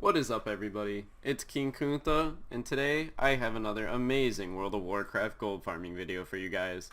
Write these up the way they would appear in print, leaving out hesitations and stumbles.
What is up, everybody? It's King Kuntha, and today I have another amazing World of Warcraft gold farming video for you guys.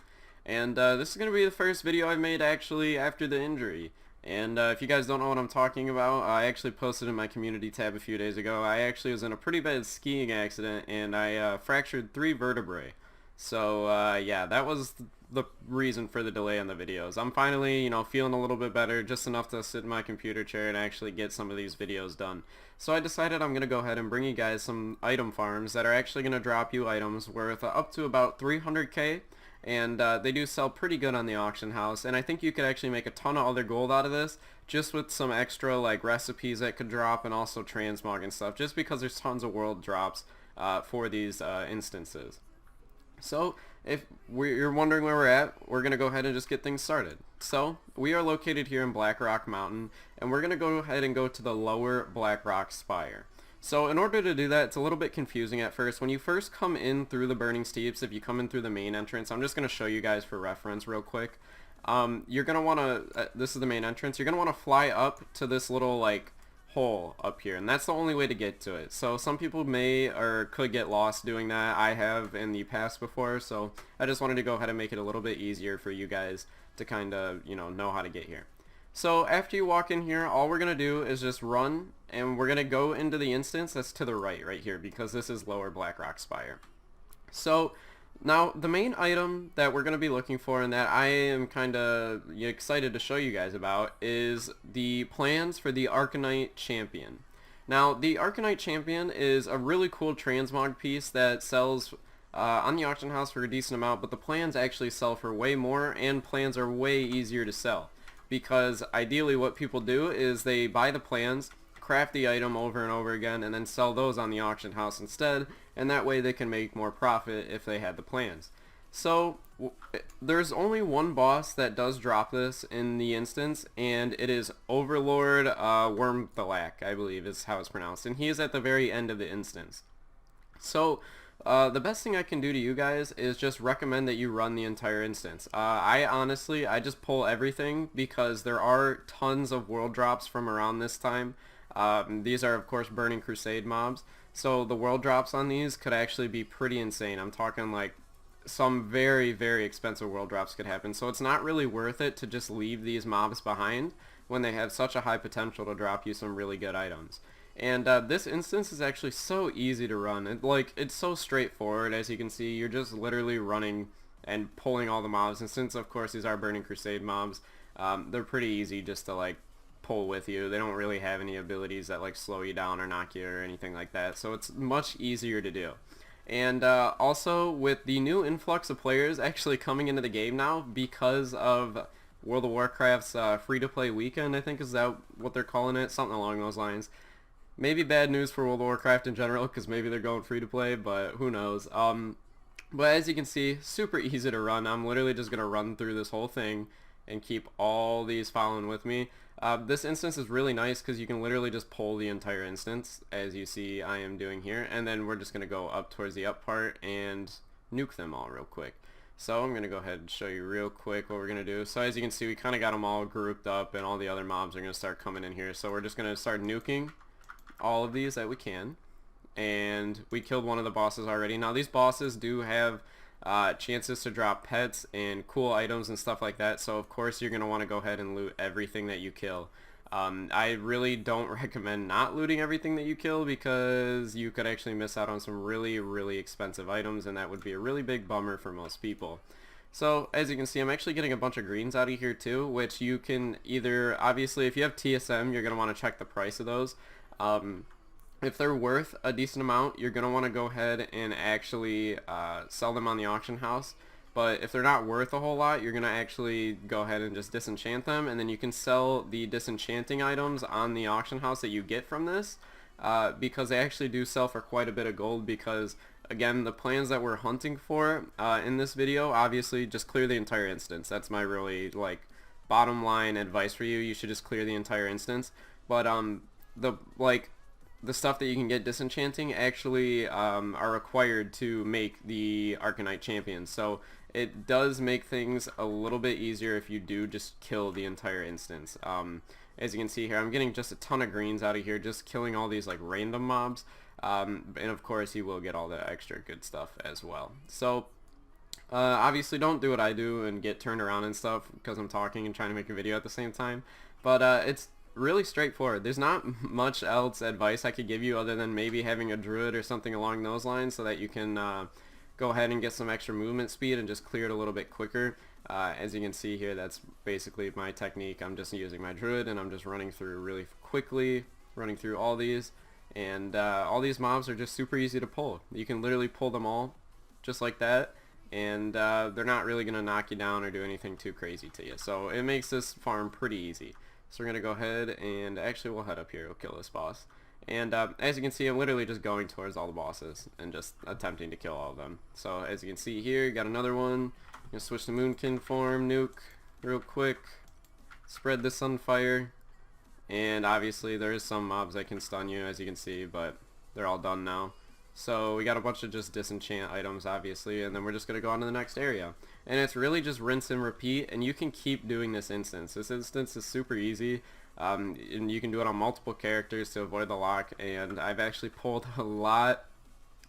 And this is going to be the first video I've made actually after the injury. And if you guys don't know what I'm talking about, I actually posted in my community tab a few days ago. I actually was in a pretty bad skiing accident and I fractured 3 vertebrae. So yeah, that was the reason for the delay on the videos. I'm finally, feeling a little bit better, just enough to sit in my computer chair and actually get some of these videos done. So I decided I'm going to go ahead and bring you guys some item farms that are actually going to drop you items worth up to about 300k, and they do sell pretty good on the auction house, and I think you could actually make a ton of other gold out of this, just with some extra like recipes that could drop and also transmog and stuff, just because there's tons of world drops for these instances. So, if you're wondering where we're at, we're going to go ahead and just get things started. So, we are located here in Black Rock Mountain, and we're going to go ahead and go to the lower Black Rock Spire. So, in order to do that, it's a little bit confusing at first. When you first come in through the Burning Steeps, if you come in through the main entrance, I'm just going to show you guys for reference real quick. You're going to want to, this is the main entrance, you're going to want to fly up to this little, like, hole up here, and that's the only way to get to it. So some people may or could get lost doing that. I have in the past before, so I just wanted to go ahead and make it a little bit easier for you guys to kind of know how to get here. So after you walk in here, all we're gonna do is just run, and we're gonna go into the instance that's to the right here, because this is lower Black Rock Spire. So now the main item that we're going to be looking for, and that I am kind of excited to show you guys about, is the plans for the Arcanite Champion. Now the Arcanite Champion is a really cool transmog piece that sells on the auction house for a decent amount, but the plans actually sell for way more, and plans are way easier to sell, because ideally what people do is they buy the plans, craft the item over and over again, and then sell those on the auction house instead, and that way they can make more profit if they had the plans. So there's only one boss that does drop this in the instance, and it is Overlord Wormthalak, I believe is how it's pronounced, and he is at the very end of the instance. So the best thing I can do to you guys is just recommend that you run the entire instance. I just pull everything, because there are tons of world drops from around this time. These are of course Burning Crusade mobs, so the world drops on these could actually be pretty insane. I'm talking like some very, very expensive world drops could happen, so it's not really worth it to just leave these mobs behind when they have such a high potential to drop you some really good items. And this instance is actually so easy to run. It's so straightforward. As you can see, you're just literally running and pulling all the mobs, and since of course these are Burning Crusade mobs, they're pretty easy just to like pull with you. They don't really have any abilities that like slow you down or knock you or anything like that, so it's much easier to do. And also with the new influx of players actually coming into the game now because of World of Warcraft's free-to-play weekend, I think is that what they're calling it, something along those lines. Maybe bad news for World of Warcraft in general, because maybe they're going free-to-play, but who knows. But as you can see, super easy to run. I'm literally just going to run through this whole thing and keep all these following with me. This instance is really nice because you can literally just pull the entire instance, as you see I am doing here, and then we're just going to go up towards the up part and nuke them all real quick. So I'm going to go ahead and show you real quick what we're going to do. So as you can see, we kind of got them all grouped up, and all the other mobs are going to start coming in here. So we're just going to start nuking all of these that we can, and we killed one of the bosses already. Now these bosses do have chances to drop pets and cool items and stuff like that, so of course you're going to want to go ahead and loot everything that you kill. I really don't recommend not looting everything that you kill, because you could actually miss out on some really, really expensive items, and that would be a really big bummer for most people. So as you can see, I'm actually getting a bunch of greens out of here too, which you can either, obviously if you have TSM, you're going to want to check the price of those. If they're worth a decent amount, you're going to want to go ahead and actually sell them on the auction house. But if they're not worth a whole lot, you're going to actually go ahead and just disenchant them, and then you can sell the disenchanting items on the auction house that you get from this, because they actually do sell for quite a bit of gold, because again, the plans that we're hunting for in this video, obviously just clear the entire instance. That's my really bottom line advice for you. You should just clear the entire instance. But the stuff that you can get disenchanting actually are required to make the Arcanite Champion, so it does make things a little bit easier if you do just kill the entire instance. as you can see here, I'm getting just a ton of greens out of here, just killing all these like random mobs. And of course you will get all the extra good stuff as well. So obviously don't do what I do and get turned around and stuff because I'm talking and trying to make a video at the same time. But it's really straightforward. There's not much else advice I could give you other than maybe having a druid or something along those lines so that you can go ahead and get some extra movement speed and just clear it a little bit quicker. As you can see here, that's basically my technique. I'm just using my druid and I'm just running through really quickly, running through all these, and all these mobs are just super easy to pull. You can literally pull them all just like that, and they're not really going to knock you down or do anything too crazy to you. So it makes this farm pretty easy. So we're going to go ahead and actually we'll head up here, we'll kill this boss. And as you can see, I'm literally just going towards all the bosses and just attempting to kill all of them. So as you can see here, got another one. I'm going to switch to Moonkin form, nuke real quick, spread this on fire, and obviously there is some mobs that can stun you, as you can see, but they're all done now. So we got a bunch of just disenchant items, obviously, and then we're just going to go on to the next area. And it's really just rinse and repeat, and you can keep doing this instance. This instance is super easy, and you can do it on multiple characters to avoid the lock, and I've actually pulled a lot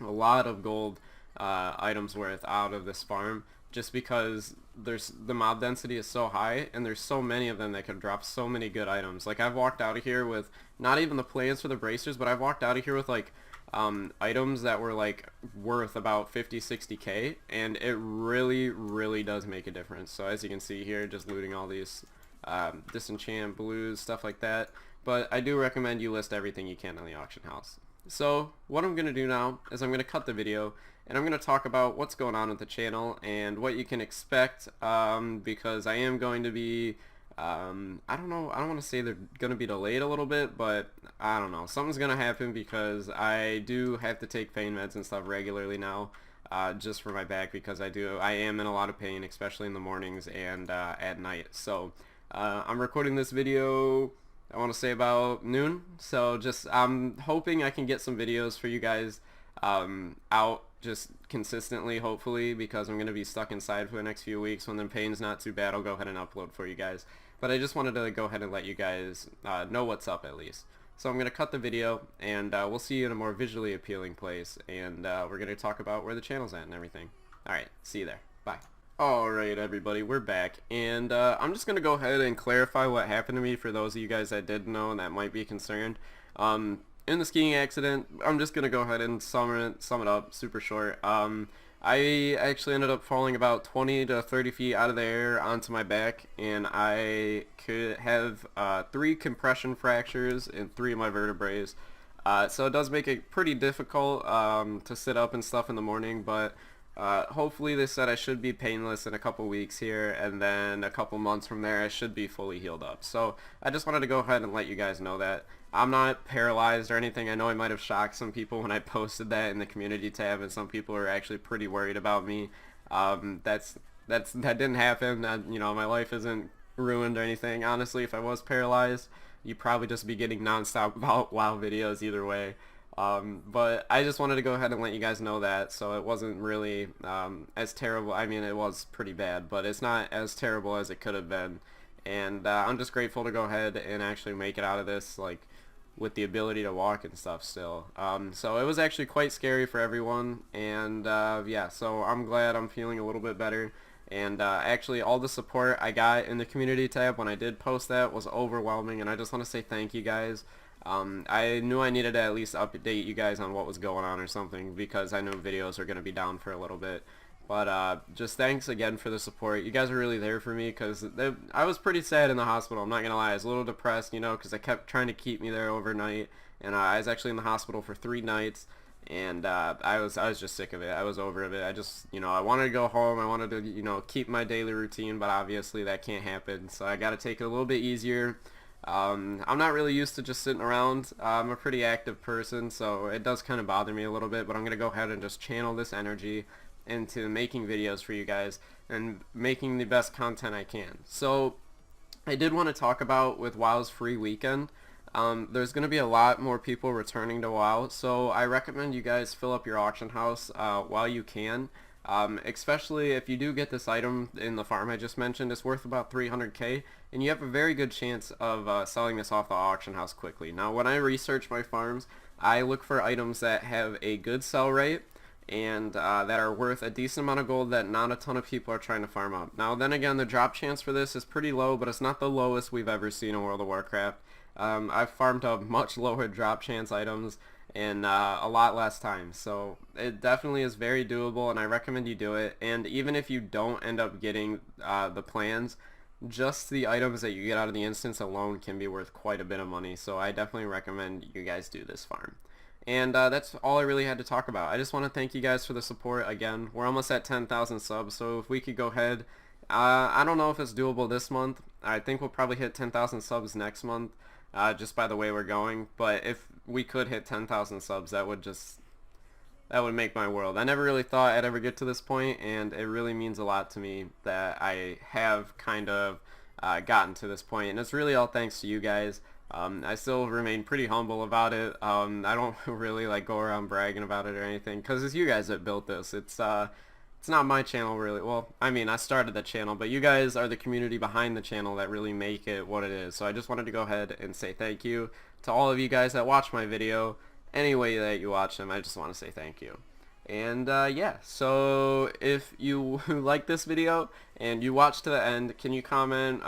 of gold items worth out of this farm, just because the mob density is so high and there's so many of them that can drop so many good items. Like I've walked out of here with not even the plans for the bracers, but I've walked out of here with like items that were like worth about 50-60k, and it really does make a difference. So as you can see here, just looting all these disenchant blues, stuff like that. But I do recommend you list everything you can on the auction house. So what I'm going to do now is I'm going to cut the video and I'm going to talk about what's going on with the channel and what you can expect, because I am going to be, I don't know, I don't want to say they're going to be delayed a little bit, but I don't know, something's going to happen because I do have to take pain meds and stuff regularly now, just for my back, because I am in a lot of pain, especially in the mornings and at night. So I'm recording this video, I want to say about noon, so just I'm hoping I can get some videos for you guys out just consistently, hopefully, because I'm going to be stuck inside for the next few weeks. When the pain's not too bad, I'll go ahead and upload for you guys. But I just wanted to go ahead and let you guys know what's up at least. So I'm going to cut the video, and we'll see you in a more visually appealing place, and we're going to talk about where the channel's at and everything. Alright, see you there. Bye. Alright everybody, we're back, and I'm just going to go ahead and clarify what happened to me for those of you guys that did know and that might be concerned. In the skiing accident, I'm just going to go ahead and sum it up super short. I actually ended up falling about 20 to 30 feet out of the air onto my back, and I could have 3 compression fractures in 3 of my vertebrae. So it does make it pretty difficult to sit up and stuff in the morning, but hopefully they said I should be painless in a couple weeks here, and then a couple months from there I should be fully healed up. So I just wanted to go ahead and let you guys know that I'm not paralyzed or anything. I know I might have shocked some people when I posted that in the community tab, and some people are actually pretty worried about me. That didn't happen. You know, my life isn't ruined or anything. Honestly, if I was paralyzed, you'd probably just be getting non-stop WoW videos either way. But I just wanted to go ahead and let you guys know that, so it wasn't really as terrible. I mean, it was pretty bad, but it's not as terrible as it could have been. And I'm just grateful to go ahead and actually make it out of this, like, with the ability to walk and stuff still. So it was actually quite scary for everyone, and yeah, so I'm glad I'm feeling a little bit better. And actually all the support I got in the community tab when I did post that was overwhelming, and I just want to say thank you guys. I knew I needed to at least update you guys on what was going on or something, because I know videos are going to be down for a little bit. But just thanks again for the support. You guys are really there for me, because I was pretty sad in the hospital. I'm not going to lie. I was a little depressed, you know, because I kept trying to keep me there overnight. And I was actually in the hospital for 3 nights. And I was just sick of it. I was over it. I just, you know, I wanted to go home. I wanted to, you know, keep my daily routine. But obviously that can't happen. So I got to take it a little bit easier. I'm not really used to just sitting around. I'm a pretty active person, so it does kind of bother me a little bit, but I'm going to go ahead and just channel this energy into making videos for you guys and making the best content I can. So I did want to talk about with WoW's free weekend. There's going to be a lot more people returning to WoW, so I recommend you guys fill up your auction house while you can. Especially if you do get this item in the farm I just mentioned. It's worth about 300k, and you have a very good chance of selling this off the auction house quickly. Now, when I research my farms, I look for items that have a good sell rate and that are worth a decent amount of gold that not a ton of people are trying to farm up. Now, then again, the drop chance for this is pretty low, but it's not the lowest we've ever seen in World of Warcraft. I've farmed up much lower drop chance items in a lot less time, so it definitely is very doable, and I recommend you do it. And even if you don't end up getting the plans, just the items that you get out of the instance alone can be worth quite a bit of money, so I definitely recommend you guys do this farm. And that's all I really had to talk about. I just want to thank you guys for the support again. We're almost at 10,000 subs, so if we could go ahead, I don't know if it's doable this month. I think we'll probably hit 10,000 subs next month, just by the way we're going. But if we could hit 10,000 subs, that would make my world. I never really thought I'd ever get to this point, and it really means a lot to me that I have kind of gotten to this point, and it's really all thanks to you guys. I still remain pretty humble about it. I don't really like go around bragging about it or anything, because it's you guys that built this. It's not my channel really. Well, I mean, I started the channel, but you guys are the community behind the channel that really make it what it is. So I just wanted to go ahead and say thank you to all of you guys that watch my video. Any way that you watch them, I just want to say thank you. And yeah, so if you like this video and you watch to the end, can you comment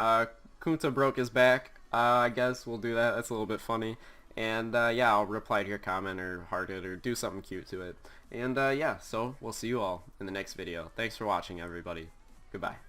Kunta broke his back? I guess we'll do that. That's a little bit funny. And yeah, I'll reply to your comment or heart it or do something cute to it. And yeah, so we'll see you all in the next video. Thanks for watching, everybody. Goodbye.